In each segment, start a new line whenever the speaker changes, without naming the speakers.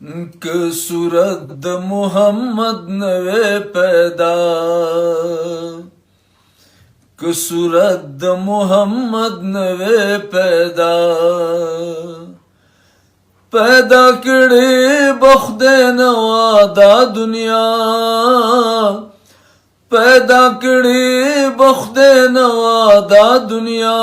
که صورت د محمد نوے پیدا که صورت د محمد نوے پیدا پیدا کړي بخدای نوا دا دنیا پیدا کړي بخدای نوا دا دنیا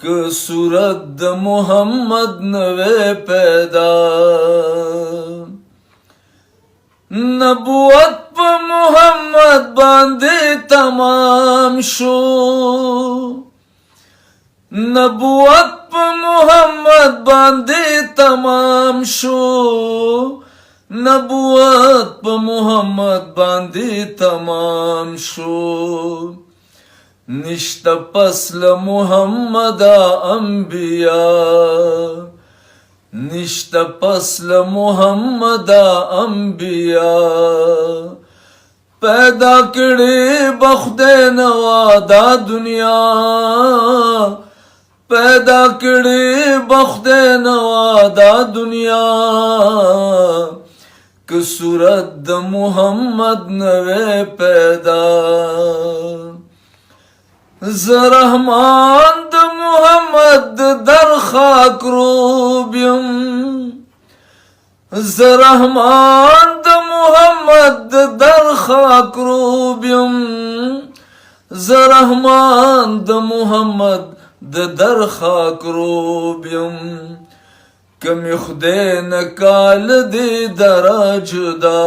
که صورت د محمد نوے پیدا نبوت په محمد باندې تمام شو نبوت په محمد باندې تمام شو نبوت په محمد باندې تمام شو نشتا پس محمد انبیاء نشتا پس محمد انبیاء پیدا کړي بخدای نوا دا دنیا پیدا کړي بخدای نوا دا دنیا که صورت د محمد نوے پیدا زرحمان د محمد در خاک روبیم زرحمان د محمد در خاک روبیم زرحمان د محمد در خاک روبیم کمی خدای نکال دی درا جدا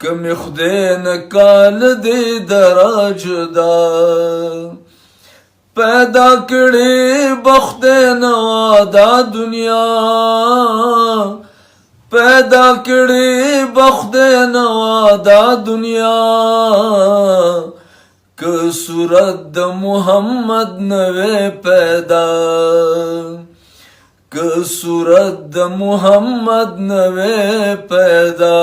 کمی خدای نکال دی درا جدا پیدا کړي بخدای نوا دا دنیا پیدا کړي بخدای نوا دا دنیا که صورت د محمد نوے پیدا که صورت د محمد نوے پیدا